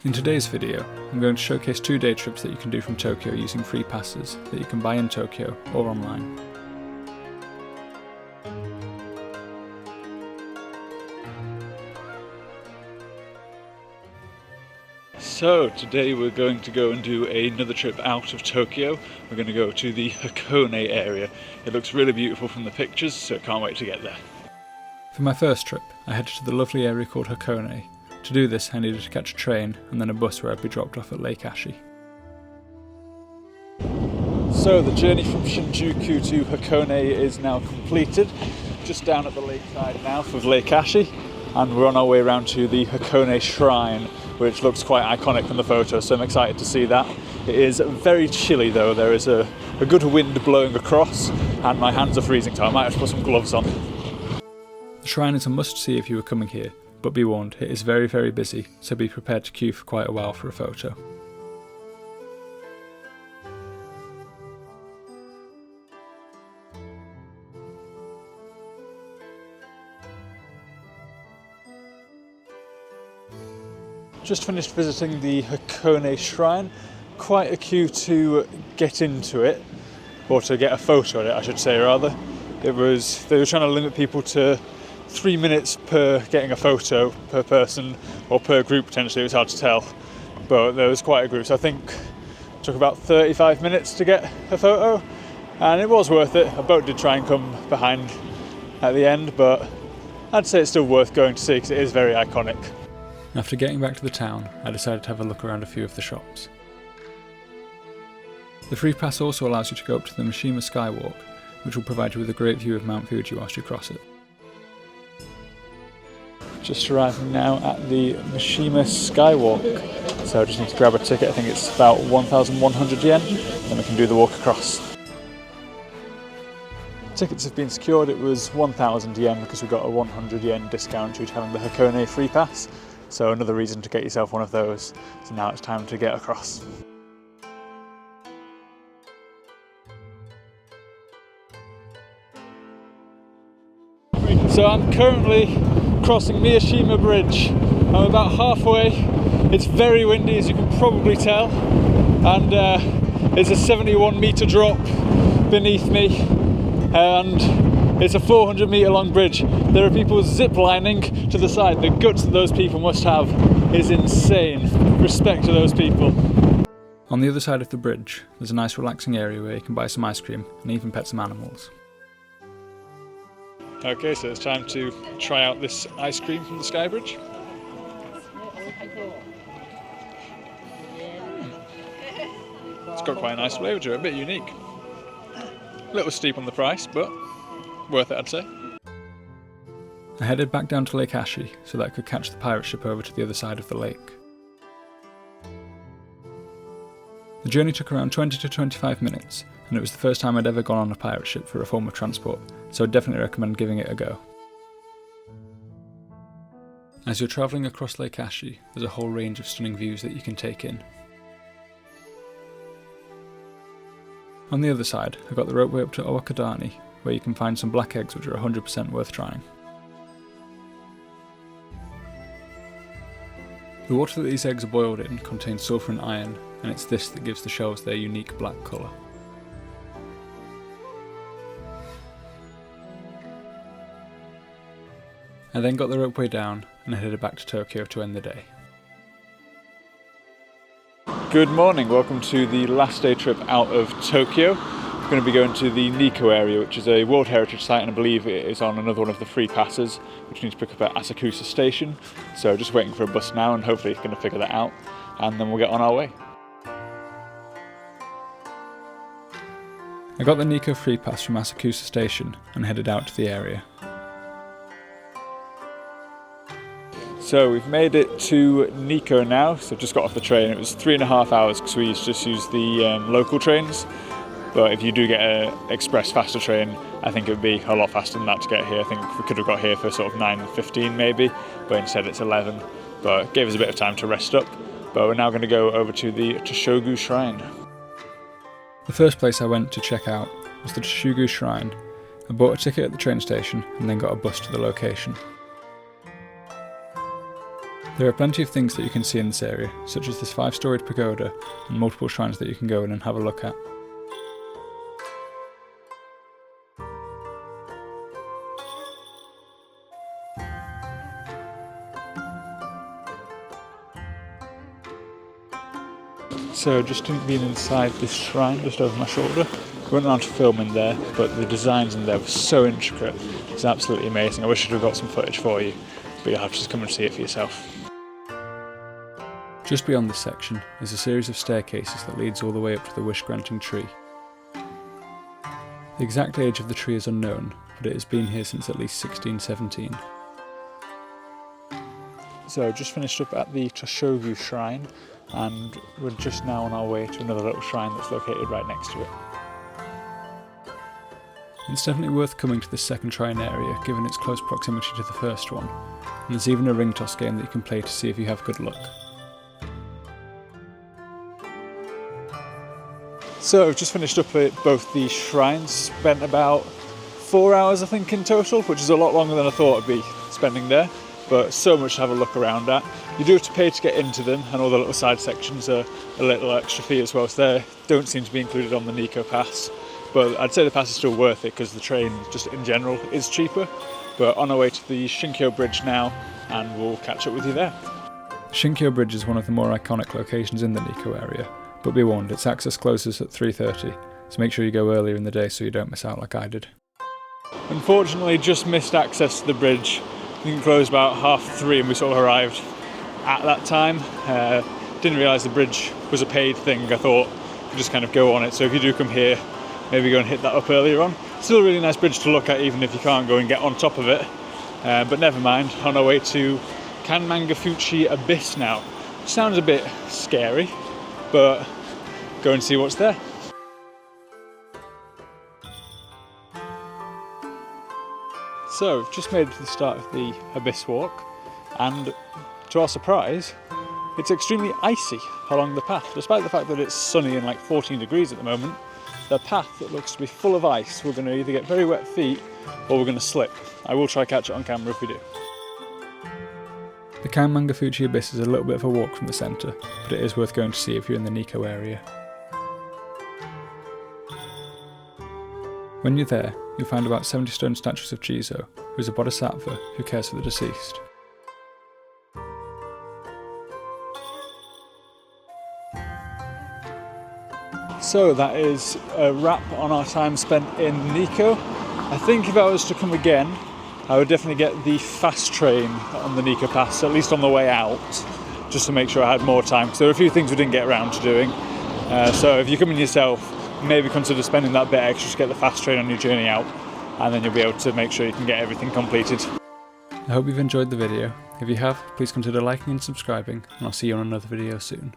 In today's video, I'm going to showcase 2 day trips that you can do from Tokyo using free passes that you can buy in Tokyo or online. So today we're going to go and do another trip out of Tokyo. We're going to go to the Hakone area. It looks really beautiful from the pictures, so I can't wait to get there. For my first trip, I headed to the lovely area called Hakone. To do this, I needed to catch a train and then a bus where I'd be dropped off at Lake Ashi. So the journey from Shinjuku to Hakone is now completed. Just down at the lakeside now of Lake Ashi, and we're on our way around to the Hakone Shrine, which looks quite iconic from the photo, so I'm excited to see that. It is very chilly though, there is a good wind blowing across and my hands are freezing, so I might have to put some gloves on. The shrine is a must-see if you are coming here, but be warned, it is very busy, so be prepared to queue for quite a while for a photo. Just finished visiting the Hakone Shrine. Quite a queue to get into it, or to get a photo of it I should say rather. They were trying to limit people to 3 minutes per getting a photo per person, or per group potentially, it was hard to tell. But there was quite a group, so I think it took about 35 minutes to get a photo, and it was worth it. A boat did try and come behind at the end, but I'd say it's still worth going to see because it is very iconic. After getting back to the town, I decided to have a look around a few of the shops. The free pass also allows you to go up to the Miyashima Skywalk, which will provide you with a great view of Mt Fuji whilst you cross it. Just arriving now at the Miyashima Skywalk, so I just need to grab a ticket. I think it's about 1,100 yen, then we can do the walk across. Tickets have been secured. It was 1,000 yen because we got a 100 yen discount due to having the Hakone free pass, so another reason to get yourself one of those. So now it's time to get across. So I'm currently crossing Miyashima Bridge. I'm about halfway. It's very windy, as you can probably tell, and it's a 71-metre drop beneath me, and it's a 400-metre long bridge. There are people zip-lining to the side. The guts that those people must have is insane. Respect to those people. On the other side of the bridge, there's a nice relaxing area where you can buy some ice cream and even pet some animals. Okay, so it's time to try out this ice cream from the Sky Bridge. It's got quite a nice flavour to it, a bit unique. A little steep on the price, but worth it I'd say. I headed back down to Lake Ashi so that I could catch the pirate ship over to the other side of the lake. The journey took around 20 to 25 minutes, and it was the first time I'd ever gone on a pirate ship for a form of transport, so I'd definitely recommend giving it a go. As you're travelling across Lake Ashi, there's a whole range of stunning views that you can take in. On the other side, I got the ropeway up to Owakudani, where you can find some black eggs which are 100% worth trying. The water that these eggs are boiled in contains sulphur and iron, and it's this that gives the shells their unique black colour. I then got the ropeway down and headed back to Tokyo to end the day. Good morning, welcome to the last day trip out of Tokyo. We're going to be going to the Nikko area, which is a World Heritage Site, and I believe it is on another one of the free passes, which you need to pick up at Asakusa Station. So just waiting for a bus now, and hopefully going to figure that out, and then we'll get on our way. I got the Nikko free pass from Asakusa Station and headed out to the area. So we've made it to Nikko now, so just got off the train. It was 3.5 hours because we just used the local trains, but if you do get an express faster train, I think it would be a lot faster than that to get here. I think we could have got here for sort of 9:15 maybe, but instead it's 11, but it gave us a bit of time to rest up. But we're now going to go over to the Toshogu Shrine. The first place I went to check out was the Toshogu Shrine. I bought a ticket at the train station and then got a bus to the location. There are plenty of things that you can see in this area, such as this 5-storied pagoda and multiple shrines that you can go in and have a look at. So just being inside this shrine just over my shoulder, we weren't allowed to film in there, but the designs in there were so intricate. It's absolutely amazing. I wish I'd have got some footage for you, but you'll have to just come and see it for yourself. Just beyond this section is a series of staircases that leads all the way up to the wish-granting tree. The exact age of the tree is unknown, but it has been here since at least 1617. So just finished up at the Toshogu Shrine, and we're just now on our way to another little shrine that's located right next to it. It's definitely worth coming to this second shrine area given its close proximity to the first one, and there's even a ring toss game that you can play to see if you have good luck. So I've just finished up at both these shrines, spent about 4 hours I think in total, which is a lot longer than I thought I'd be spending there, but so much to have a look around at. You do have to pay to get into them, and all the little side sections are a little extra fee as well, so they don't seem to be included on the Nikko pass. But I'd say the pass is still worth it because the train just in general is cheaper. But on our way to the Shinkyo Bridge now, and we'll catch up with you there. Shinkyo Bridge is one of the more iconic locations in the Nikko area, but be warned, its access closes at 3:30, so make sure you go earlier in the day so you don't miss out like I did. Unfortunately, just missed access to the bridge. I think it closed about 3:30 and we sort of arrived at that time. Didn't realise the bridge was a paid thing. I thought you just kind of go on it, so if you do come here, maybe go and hit that up earlier on. Still a really nice bridge to look at even if you can't go and get on top of it, but never mind. On our way to Kanmangafuchi Abyss now. Sounds a bit scary, but go and see what's there. So we've just made it to the start of the Abyss walk, and to our surprise, it's extremely icy along the path. Despite the fact that it's sunny and like 14 degrees at the moment, the path that looks to be full of ice, we're going to either get very wet feet or we're going to slip. I will try catch it on camera if we do. The Kanmangafuchi Abyss is a little bit of a walk from the centre, but it is worth going to see if you're in the Nikko area. When you're there, you'll find about 70 stone statues of Jizo, who is a bodhisattva who cares for the deceased. So that is a wrap on our time spent in Nikko. I think if I was to come again, I would definitely get the fast train on the Nikko Pass, at least on the way out, just to make sure I had more time, because there are a few things we didn't get around to doing. So if you're coming yourself, maybe consider spending that bit extra to get the fast train on your journey out, and then you'll be able to make sure you can get everything completed. I hope you've enjoyed the video. If you have, please consider liking and subscribing, and I'll see you on another video soon.